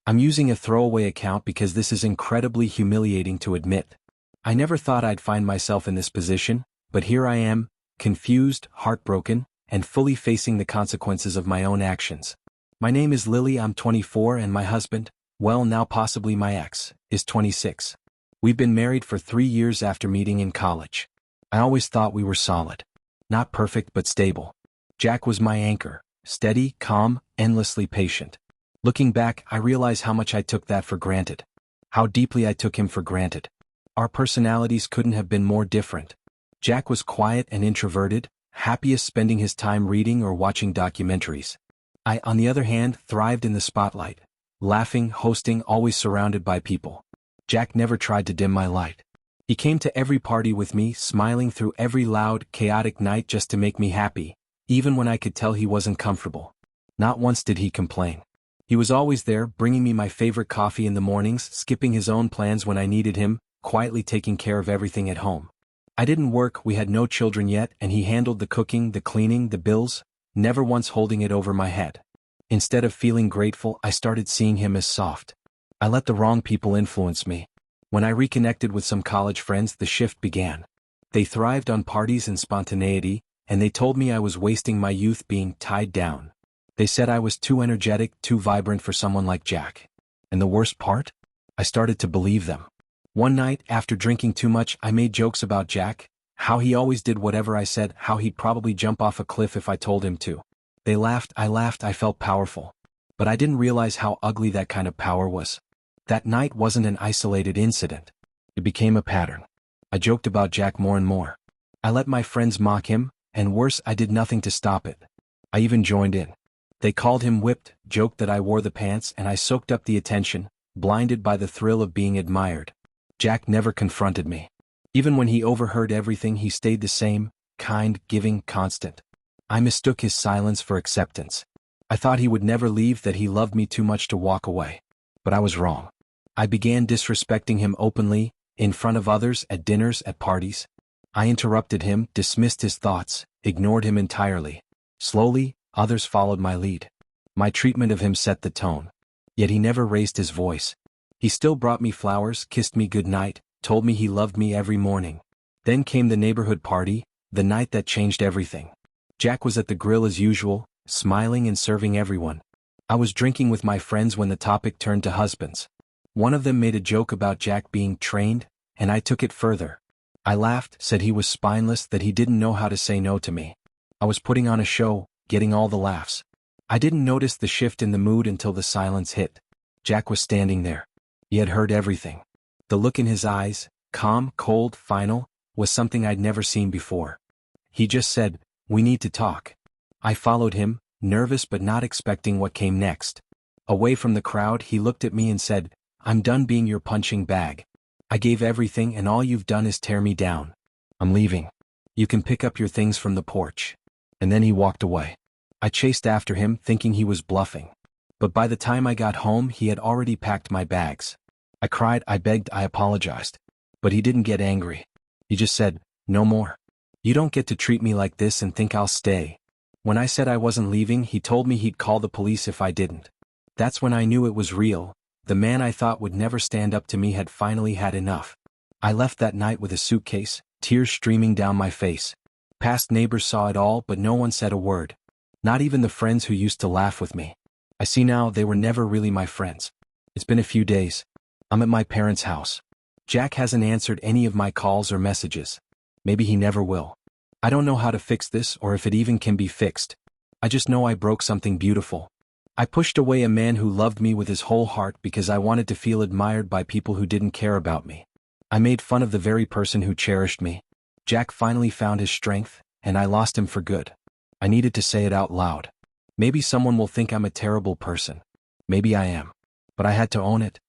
I'm using a throwaway account because this is incredibly humiliating to admit. I never thought I'd find myself in this position, but here I am, confused, heartbroken, and fully facing the consequences of my own actions. My name is Lily, I'm 24, and my husband, well, now possibly my ex, is 26. We've been married for 3 years after meeting in college. I always thought we were solid. Not perfect but stable. Jack was my anchor, steady, calm, endlessly patient. Looking back, I realize how much I took that for granted. How deeply I took him for granted. Our personalities couldn't have been more different. Jack was quiet and introverted, happiest spending his time reading or watching documentaries. I, on the other hand, thrived in the spotlight. Laughing, hosting, always surrounded by people. Jack never tried to dim my light. He came to every party with me, smiling through every loud, chaotic night just to make me happy, even when I could tell he wasn't comfortable. Not once did he complain. He was always there, bringing me my favorite coffee in the mornings, skipping his own plans when I needed him, quietly taking care of everything at home. I didn't work, we had no children yet, and he handled the cooking, the cleaning, the bills, never once holding it over my head. Instead of feeling grateful, I started seeing him as soft. I let the wrong people influence me. When I reconnected with some college friends, the shift began. They thrived on parties and spontaneity, and they told me I was wasting my youth being tied down. They said I was too energetic, too vibrant for someone like Jack. And the worst part? I started to believe them. One night, after drinking too much, I made jokes about Jack, how he always did whatever I said, how he'd probably jump off a cliff if I told him to. They laughed, I felt powerful. But I didn't realize how ugly that kind of power was. That night wasn't an isolated incident. It became a pattern. I joked about Jack more and more. I let my friends mock him, and worse, I did nothing to stop it. I even joined in. They called him whipped, joked that I wore the pants, and I soaked up the attention, blinded by the thrill of being admired. Jack never confronted me. Even when he overheard everything, he stayed the same, kind, giving, constant. I mistook his silence for acceptance. I thought he would never leave, that he loved me too much to walk away. But I was wrong. I began disrespecting him openly, in front of others, at dinners, at parties. I interrupted him, dismissed his thoughts, ignored him entirely. Slowly, others followed my lead. My treatment of him set the tone. Yet he never raised his voice. He still brought me flowers, kissed me goodnight, told me he loved me every morning. Then came the neighborhood party, the night that changed everything. Jack was at the grill as usual, smiling and serving everyone. I was drinking with my friends when the topic turned to husbands. One of them made a joke about Jack being trained, and I took it further. I laughed, said he was spineless, that he didn't know how to say no to me. I was putting on a show, getting all the laughs. I didn't notice the shift in the mood until the silence hit. Jack was standing there. He had heard everything. The look in his eyes, calm, cold, final, was something I'd never seen before. He just said, "We need to talk." I followed him, nervous but not expecting what came next. Away from the crowd, he looked at me and said, "I'm done being your punching bag. I gave everything and all you've done is tear me down. I'm leaving. You can pick up your things from the porch." And then he walked away. I chased after him, thinking he was bluffing. But by the time I got home, he had already packed my bags. I cried, I begged, I apologized. But he didn't get angry. He just said, "No more. You don't get to treat me like this and think I'll stay." When I said I wasn't leaving, he told me he'd call the police if I didn't. That's when I knew it was real. The man I thought would never stand up to me had finally had enough. I left that night with a suitcase, tears streaming down my face. Past neighbors saw it all, but no one said a word. Not even the friends who used to laugh with me. I see now they were never really my friends. It's been a few days. I'm at my parents' house. Jack hasn't answered any of my calls or messages. Maybe he never will. I don't know how to fix this or if it even can be fixed. I just know I broke something beautiful. I pushed away a man who loved me with his whole heart because I wanted to feel admired by people who didn't care about me. I made fun of the very person who cherished me. Jack finally found his strength, and I lost him for good. I needed to say it out loud. Maybe someone will think I'm a terrible person. Maybe I am. But I had to own it.